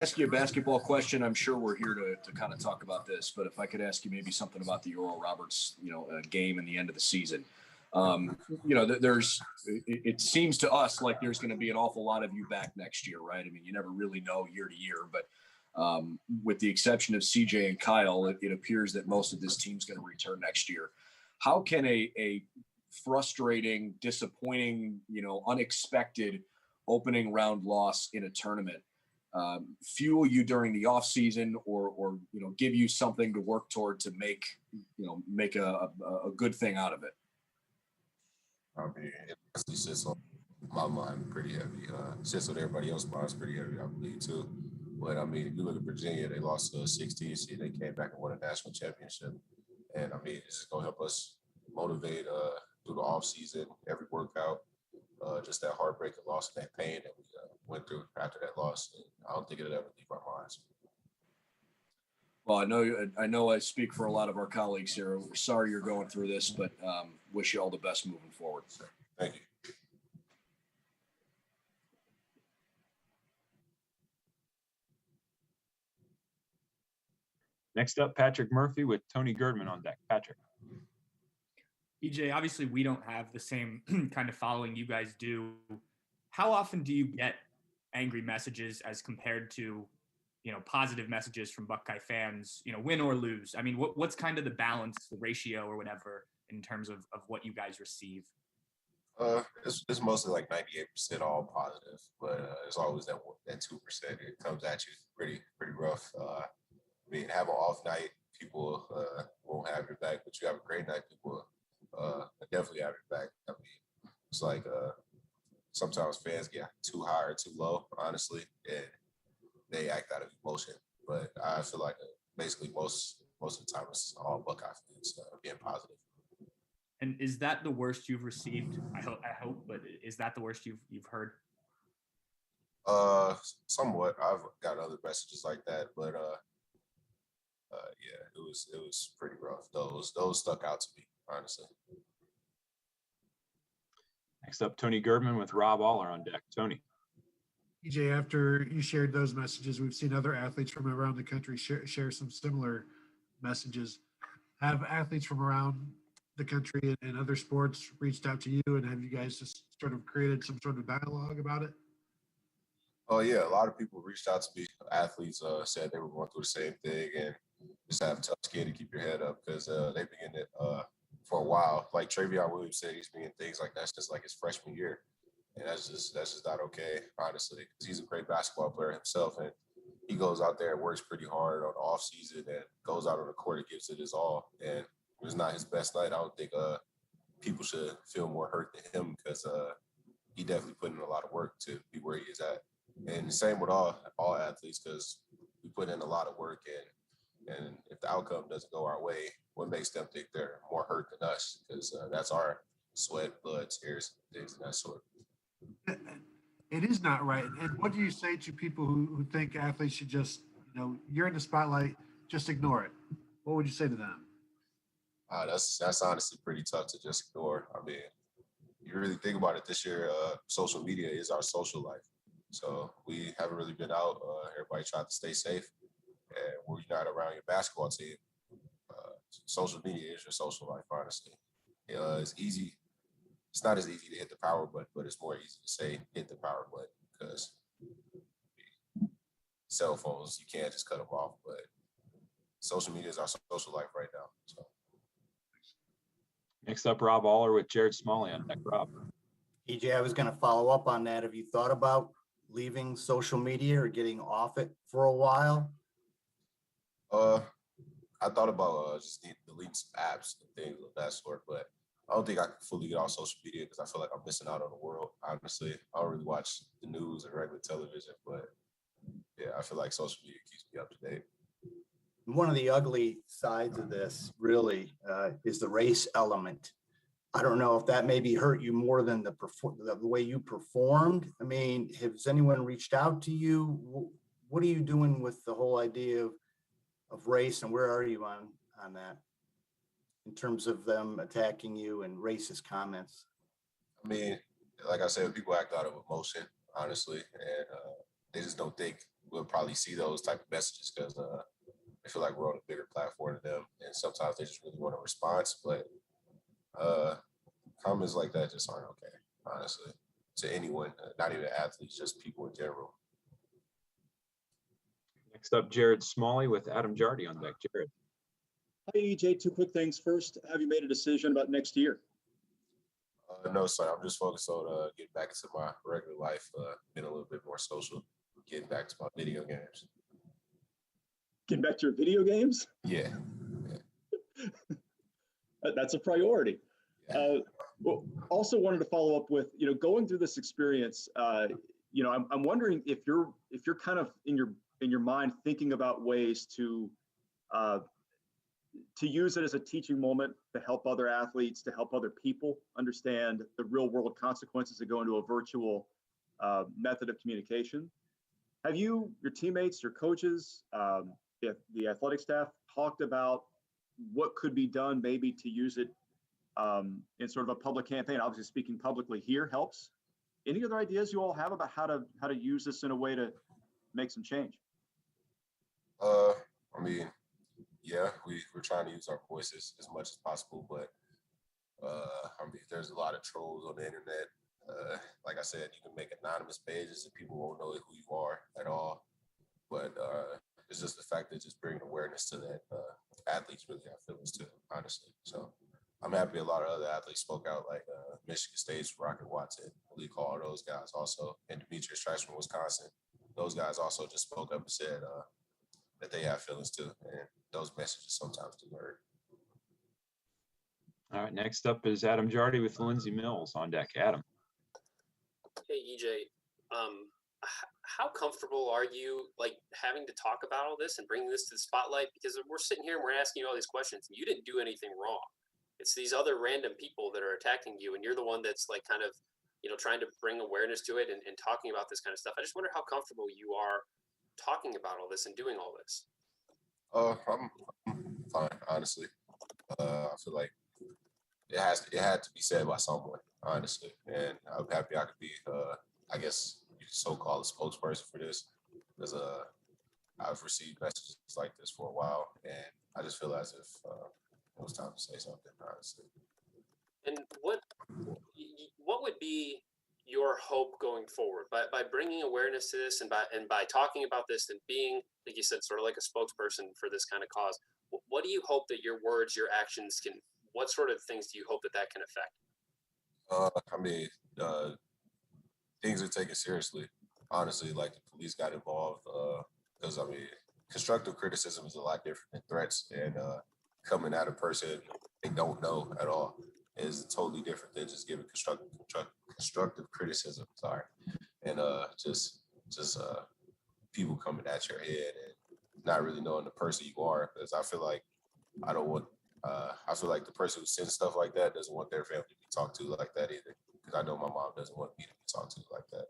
ask you a basketball question, I'm sure we're here to kind of talk about this, but if I could ask you maybe something about the Oral Roberts, game in the end of the season. It seems to us like there's going to be an awful lot of you back next year, right? I mean, you never really know year to year, but with the exception of CJ and Kyle, it appears that most of this team's going to return next year. How can a frustrating, disappointing, unexpected opening round loss in a tournament fuel you during the off season, or give you something to work toward to make a good thing out of it? I mean, it actually sits on my mind pretty heavy. Sits on everybody else's minds pretty heavy, I believe, too. But, I mean, if you look at Virginia, they lost to a 16 seed. They came back and won a national championship. And, I mean, it's just going to help us motivate through the offseason, every workout, just that heartbreak and loss and that pain that we went through after that loss. And I don't think it'll ever leave our minds. Well, I know I speak for a lot of our colleagues here. We're sorry you're going through this, but wish you all the best moving forward. Thank you. Next up, Patrick Murphy with Tony Girdman on deck. Patrick. EJ, obviously we don't have the same kind of following you guys do. How often do you get angry messages as compared to, positive messages from Buckeye fans, win or lose? I mean, what's kind of the balance, the ratio or whatever in terms of what you guys receive? It's mostly like 98% all positive, but it's always that 2%. It comes at you pretty rough. I mean, have an off night, people won't have your back, but you have a great night, people definitely have your back. I mean, it's like sometimes fans get too high or too low, honestly, and they act out of emotion. But I feel like basically most of the time it's all Buckeye fans being positive. And is that the worst you've received? I hope, but is that the worst you've heard? Somewhat. I've got other messages like that, but yeah, it was pretty rough. Those stuck out to me, honestly. Next up, Tony Girdman with Rob Aller on deck. Tony. EJ, after you shared those messages, we've seen other athletes from around the country share some similar messages. Have athletes from around the country and other sports reached out to you, and have you guys just sort of created some sort of dialogue about it? Oh yeah, a lot of people reached out to me. Athletes said they were going through the same thing, and just have tough skin to keep your head up, because they've been in it for a while. Like Travion Williams said, he's been in things like that since like his freshman year, and that's just not okay, honestly, because he's a great basketball player himself, and he goes out there and works pretty hard on the off season and goes out on the court and gives it his all. And it was not his best night. I don't think people should feel more hurt than him, because he definitely put in a lot of work to be where he is at. And the same with all athletes, because we put in a lot of work, and if the outcome doesn't go our way, what makes them think they're more hurt than us? Because that's our sweat, blood, tears, things of that sort. It is not right. And what do you say to people who think athletes should just, you're in the spotlight, just ignore it? What would you say to them? That's honestly pretty tough to just ignore. I mean, you really think about it, this year, social media is our social life. So we haven't really been out. Everybody tried to stay safe. And when you're not around your basketball team, social media is your social life, honestly. It's easy. It's not as easy to hit the power button, but it's more easy to say hit the power button, because cell phones, you can't just cut them off. But social media is our social life right now. So. Next up, Rob Aller with Jared Smalley on deck. Rob. EJ, I was going to follow up on that. Have you thought about leaving social media or getting off it for a while? I thought about just deleting some apps and things of that sort, but I don't think I can fully get off social media, because I feel like I'm missing out on the world. Honestly, I don't really watch the news and regular television, but yeah, I feel like social media keeps me up to date. One of the ugly sides of this really is the race element. I don't know if that maybe hurt you more than the way you performed. I mean, has anyone reached out to you? What are you doing with the whole idea of race, and where are you on that in terms of them attacking you and racist comments? I mean, like I said, people act out of emotion, honestly, and they just don't think we'll probably see those type of messages because I feel like we're on a bigger platform than them, and sometimes they just really want a response. But comments like that just aren't okay, honestly, to anyone, not even athletes, just people in general. Next up, Jared Smalley with Adam Jardy on deck. Jared. Hi, EJ. Two quick things. First, have you made a decision about next year? No, sir. I'm just focused on getting back into my regular life, being a little bit more social, getting back to my video games. Getting back to your video games? Yeah. That's a priority. Yeah. Well, also wanted to follow up with, going through this experience, I'm wondering if you're kind of in your mind thinking about ways to use it as a teaching moment to help other athletes, to help other people understand the real world consequences of going to a virtual method of communication. Have you, your teammates, your coaches, the athletic staff talked about what could be done maybe to use it in sort of a public campaign? Obviously speaking publicly here helps. Any other ideas you all have about how to use this in a way to make some change? I mean, yeah, we're trying to use our voices as much as possible, but I mean, there's a lot of trolls on the internet. Like I said, you can make anonymous pages and people won't know who you are at all. But it's just the fact that just bringing awareness to that athletes really have feelings too, honestly. So I'm happy a lot of other athletes spoke out, like Michigan State's Rocket Watson, Malik Hall, those guys also, and Demetrius Trice from Wisconsin. Those guys also just spoke up and said that they have feelings too, and those messages sometimes do hurt. All right, next up is Adam Jardy with Lindsey Mills on deck. Adam. Hey, EJ, how comfortable are you having to talk about all this and bringing this to the spotlight? Because we're sitting here and we're asking you all these questions and you didn't do anything wrong. It's these other random people that are attacking you and you're the one that's kind of, trying to bring awareness to it and talking about this kind of stuff. I just wonder how comfortable you are talking about all this and doing all this. I'm fine, honestly. I feel like it had to be said by someone, honestly, and I'm happy I could be, I guess you could so-called a spokesperson for this, because I've received messages like this for a while, and I just feel as if it was time to say something, honestly. And what would be your hope going forward by bringing awareness to this and by talking about this and being, like you said, sort of like a spokesperson for this kind of cause? What do you hope that your words, your actions can? What sort of things do you hope that can affect? I mean, things are taken seriously. Honestly, like the police got involved because I mean, constructive criticism is a lot different than threats, and coming at a person they don't know at all is totally different than just giving constructive criticism. Sorry, and just people coming at your head and not really knowing the person you are. Because I feel like I feel like the person who sends stuff like that doesn't want their family to be talked to like that either. Because I know my mom doesn't want me to be talked to like that.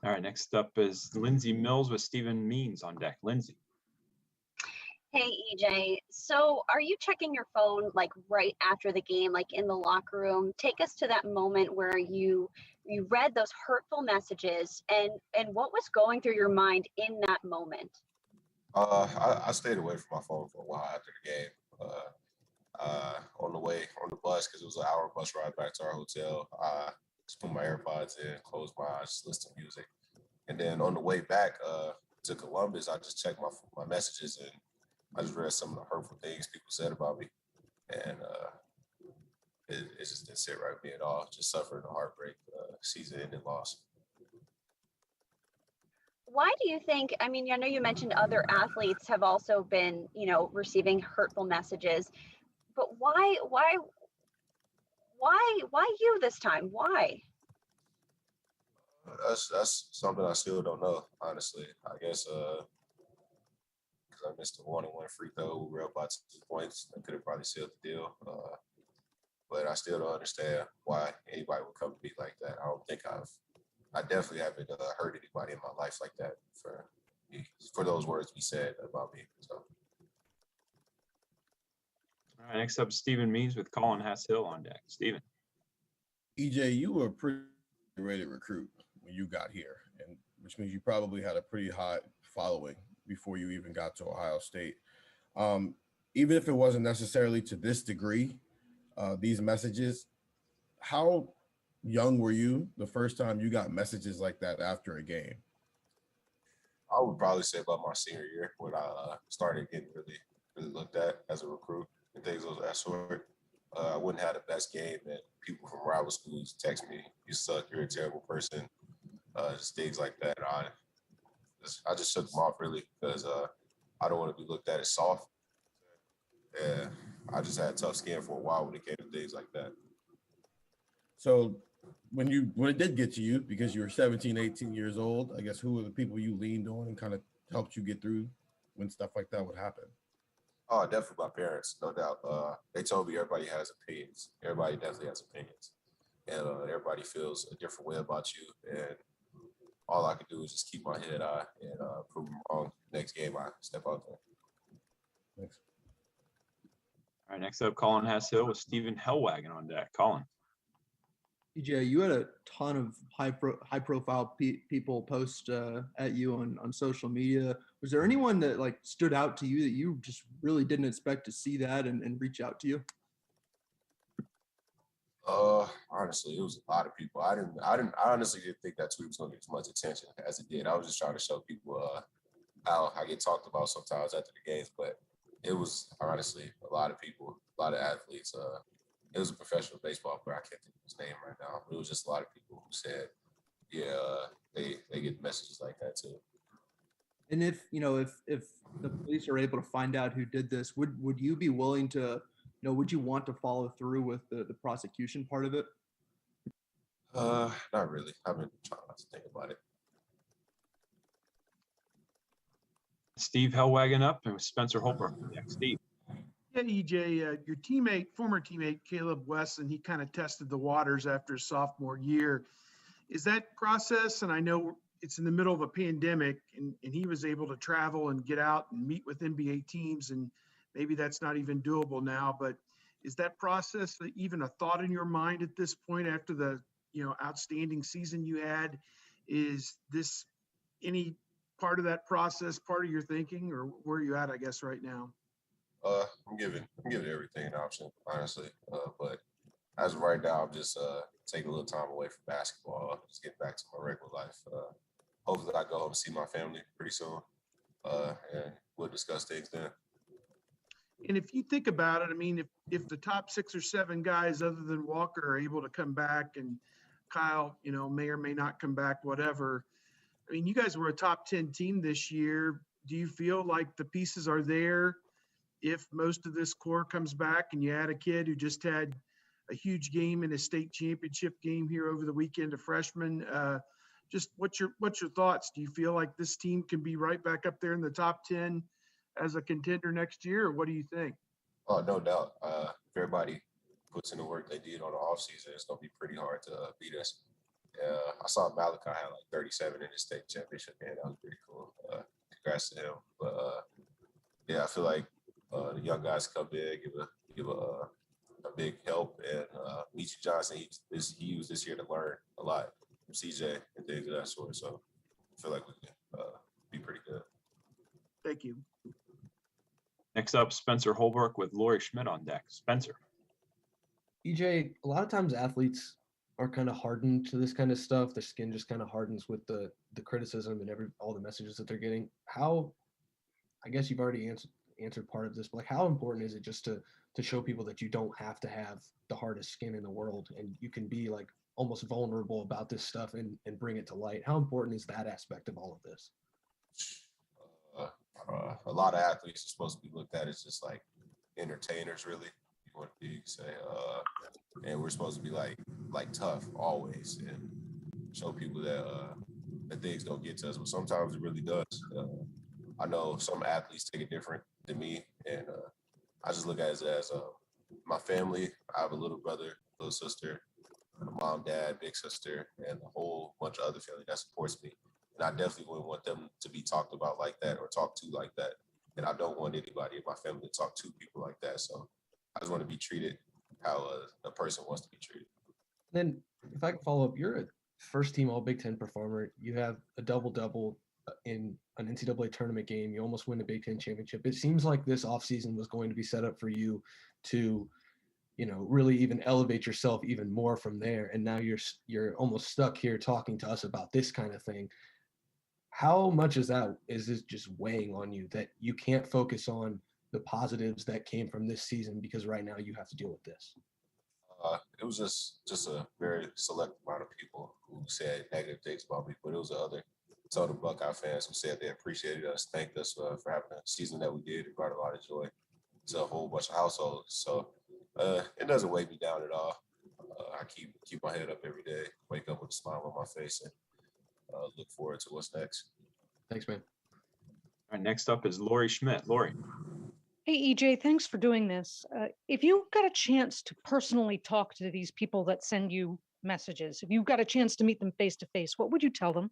All right, next up is Lindsey Mills with Stephen Means on deck. Lindsey. Hey, EJ. So are you checking your phone right after the game, in the locker room? Take us to that moment where you read those hurtful messages and what was going through your mind in that moment? I stayed away from my phone for a while after the game. On the way on the bus, because it was an hour bus ride back to our hotel, I just put my AirPods in, closed my eyes, just listened to music. And then on the way back to Columbus, I just checked my messages and I just read some of the hurtful things people said about me. And it just didn't sit right with me at all. Just suffering a heartbreak, season-ending loss. Why do you think, I mean, I know you mentioned other athletes have also been, receiving hurtful messages, but why you this time? Why? That's something I still don't know, honestly. I guess because I missed a 1-1 free throw, we were up by 2 points. I could have probably sealed the deal. But I still don't understand why anybody would come to me like that. I definitely haven't hurt anybody in my life like that for those words be said about me. So. All right, next up, Stephen Means with Colin Hass-Hill on deck. Stephen. EJ, you were pretty ready to recruit when you got here, and which means you probably had a pretty hot following before you even got to Ohio State. Even if it wasn't necessarily to this degree, these messages, how young were you the first time you got messages like that after a game? I would probably say about my senior year when I started getting really looked at as a recruit and things of that sort. I wouldn't have the best game, and people from rival schools text me, "You suck, you're a terrible person," just things like that. I just shook them off really because I don't want to be looked at as soft. Yeah, I just had tough skin for a while when it came to things like that. So when it did get to you, because you were 17, 18 years old, I guess who were the people you leaned on and kind of helped you get through when stuff like that would happen? Oh, definitely my parents, no doubt. They told me everybody has opinions. Everybody definitely has opinions. And everybody feels a different way about you. And all I can do is just keep my head high and prove them wrong. Next game, I step out there. Thanks. All right, next up, Colin Hasshill with Stephen Hellwagon on deck. Colin. EJ, you had a ton of high profile people post at you on social media. Was there anyone that like stood out to you that you just really didn't expect to see that and reach out to you? Honestly, it was a lot of people. I honestly didn't think that tweet was going to get as much attention as it did. I was just trying to show people how I get talked about sometimes after the games, but it was honestly a lot of people, a lot of athletes. It was a professional baseball player. I can't think of his name right now. It was just a lot of people who said, yeah, they get messages like that too. And if the police are able to find out who did this, would you be willing to, would you want to follow through with the prosecution part of it? Not really. I've been trying not to think about it. Steve Hellwagon up and with Spencer Holbrook. Yeah, Steve. Yeah, EJ, your former teammate, Caleb Wesson, he kind of tested the waters after his sophomore year. Is that process, and I know it's in the middle of a pandemic, and he was able to travel and get out and meet with NBA teams, and maybe that's not even doable now, but is that process even a thought in your mind at this point after the outstanding season you had? Is this any part of that process, part of your thinking, or where are you at, I guess, right now? I'm giving everything an option, honestly. But as of right now, I'm just taking a little time away from basketball, just getting back to my regular life. Hopefully I go home and see my family pretty soon. And we'll discuss things then. And if you think about it, I mean, if the top 6 or 7 guys other than Walker are able to come back, and Kyle, may or may not come back, whatever. I mean, you guys were a top 10 team this year. Do you feel like the pieces are there if most of this core comes back and you add a kid who just had a huge game in a state championship game here over the weekend, a freshman? Just what's your thoughts? Do you feel like this team can be right back up there in the top 10 as a contender next year, or what do you think? Oh, no doubt. If everybody puts in the work they did on the offseason, it's going to be pretty hard to beat us. I saw Malachi had like 37 in the state championship game. That was pretty cool. Congrats to him. But yeah, I feel like the young guys come in, give a big help. And Meechie Johnson, he was this year to learn a lot from CJ and things of that sort. So I feel like we can be pretty good. Thank you. Next up, Spencer Holbrook with Lori Schmidt on deck. Spencer. EJ, a lot of times athletes are kind of hardened to this kind of stuff. Their skin just kind of hardens with the criticism and all the messages that they're getting. How, I guess you've already answered part of this, but like how important is it just to show people that you don't have to have the hardest skin in the world and you can be like almost vulnerable about this stuff and bring it to light? How important is that aspect of all of this? A lot of athletes are supposed to be looked at as just like entertainers, really. You want to be say, and we're supposed to be like tough always and show people that things don't get to us, but sometimes it really does. I know some athletes take it different than me, and I just look at it as my family. I have a little brother, little sister, a mom, dad, big sister, and a whole bunch of other family that supports me. And I definitely wouldn't want them to be talked about like that or talked to like that. And I don't want anybody in my family to talk to people like that. So I just want to be treated how a person wants to be treated. Then if I can follow up, you're first team All Big Ten performer. You have a double-double in an NCAA tournament game. You almost win the Big Ten championship. It seems like this offseason was going to be set up for you to, really even elevate yourself even more from there. And now you're almost stuck here talking to us about this kind of thing. How much is this just weighing on you that you can't focus on the positives that came from this season because right now you have to deal with this? It was just a very select amount of people who said negative things about me, but it was the other total Buckeye fans who said they appreciated us, thanked us for having a season that we did. It brought a lot of joy to a whole bunch of households. So it doesn't weigh me down at all. I keep my head up every day, wake up with a smile on my face, and look forward to what's next. Thanks, man. All right, next up is Lori Schmidt. Lori. Hey, EJ, thanks for doing this. If you got a chance to personally talk to these people that send you messages, if you got a chance to meet them face to face, what would you tell them?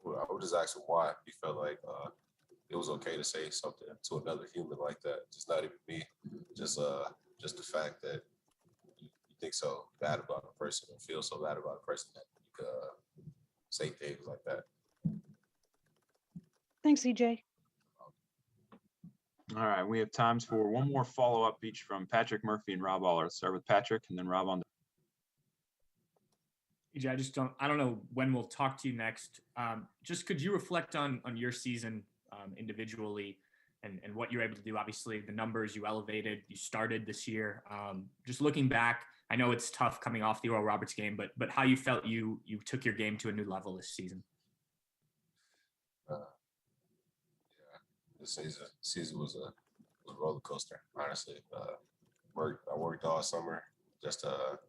I would just ask him why he felt like it was okay to say something to another human like that. Just not even me. Just the fact that you think so bad about a person and feel so bad about a person that you could say things like that. Thanks, EJ. All right, we have times for one more follow-up each from Patrick Murphy and Rob Aller. Let's start with Patrick and then Rob on. EJ, I don't know when we'll talk to you next. Just could you reflect on your season individually and what you're able to do? Obviously, the numbers you elevated, you started this year. Just looking back, I know it's tough coming off the Oral Roberts game, but how you felt you took your game to a new level this season? This season was a roller coaster, honestly. I worked all summer just to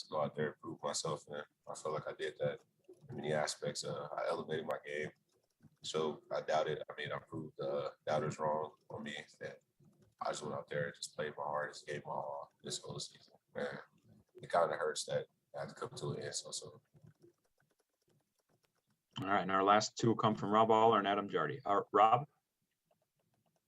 go out there and prove myself, and I feel like I did that in many aspects. I elevated my game, so I proved doubters wrong on me. And I just went out there and just played my hardest, gave my all this whole season. Man, it kind of hurts that I had to come to an end so soon. All right, and our last two will come from Rob Aller and Adam Jardy. Rob?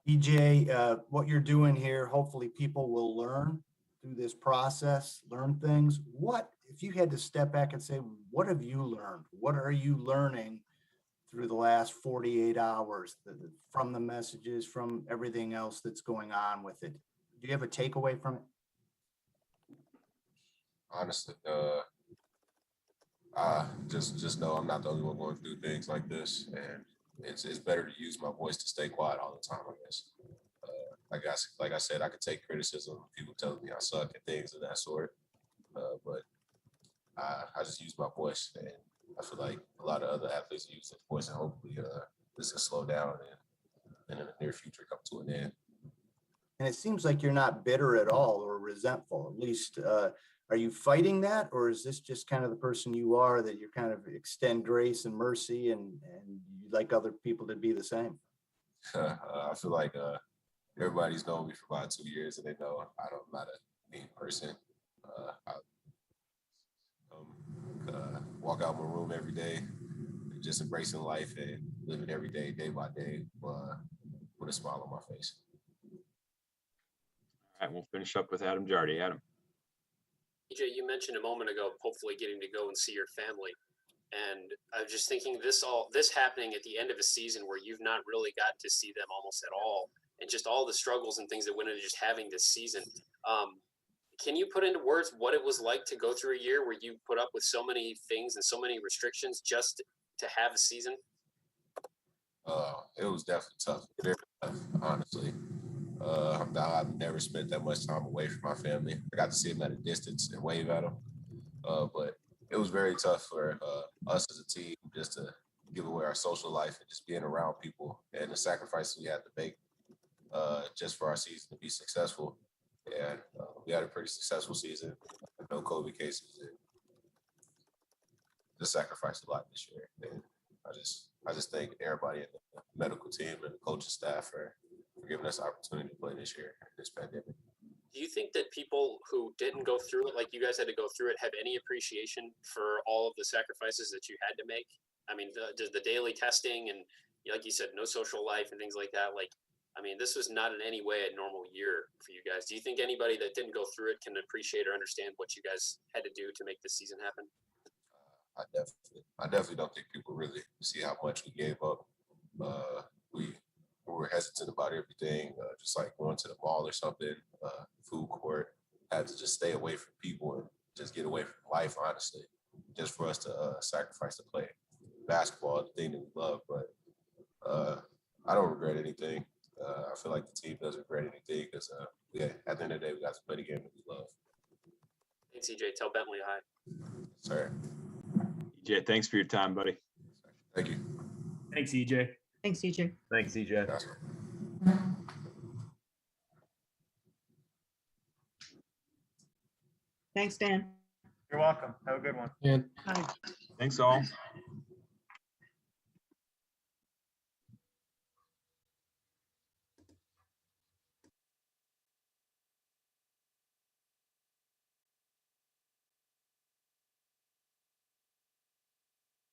EJ, what you're doing here, hopefully people will learn through this process, learn things. What, if you had to step back and say, what have you learned? What are you learning through the last 48 hours from the messages, from everything else that's going on with it? Do you have a takeaway from it? Honestly, just know I'm not the only one going through things like this, and it's better to use my voice to stay quiet all the time, I guess. Like I said, I could take criticism, people telling me I suck and things of that sort, but I just use my voice, and I feel like a lot of other athletes use their voice, and hopefully this will slow down and in the near future come to an end. And it seems like you're not bitter at all or resentful. At least, are you fighting that, or is this just kind of the person you are, that you kind of extend grace and mercy and you'd like other people to be the same? I feel like everybody's known me for about 2 years, and they know I'm not a mean person. I walk out my room every day, just embracing life and living every day, day by day, with a smile on my face. All right, we'll finish up with Adam Jardy. Adam. EJ, you mentioned a moment ago, hopefully getting to go and see your family. And I was just thinking this happening at the end of a season where you've not really got to see them almost at all, and just all the struggles and things that went into just having this season. Can you put into words what it was like to go through a year where you put up with so many things and so many restrictions just to have a season? It was definitely tough, very tough, honestly. I've never spent that much time away from my family. I got to see them at a distance and wave at them. But it was very tough for us as a team just to give away our social life and just being around people and the sacrifices we had to make just for our season to be successful. And we had a pretty successful season. No COVID cases. And just sacrificed a lot this year. And I just thank everybody in the medical team and the coaching staff for giving us the opportunity to play this year, this pandemic. Do you think that people who didn't go through it, like you guys had to go through it, have any appreciation for all of the sacrifices that you had to make? I mean, the daily testing and, like you said, no social life and things like that. Like, I mean, this was not in any way a normal year for you guys. Do you think anybody that didn't go through it can appreciate or understand what you guys had to do to make this season happen? I definitely don't think people really see how much we gave up. We were hesitant about everything, just like going to the mall or something, food court. Had to just stay away from people and just get away from life, honestly, just for us to sacrifice to play basketball, the thing that we love. But I don't regret anything. I feel like the team doesn't regret anything because at the end of the day, we got to play the game that we love. Thanks, EJ. Tell Bentley hi. Sorry. EJ, thanks for your time, buddy. Thank you. Thanks, EJ. Thanks, EJ. Thanks, EJ. Thanks, Dan. You're welcome. Have a good one. And Thanks all.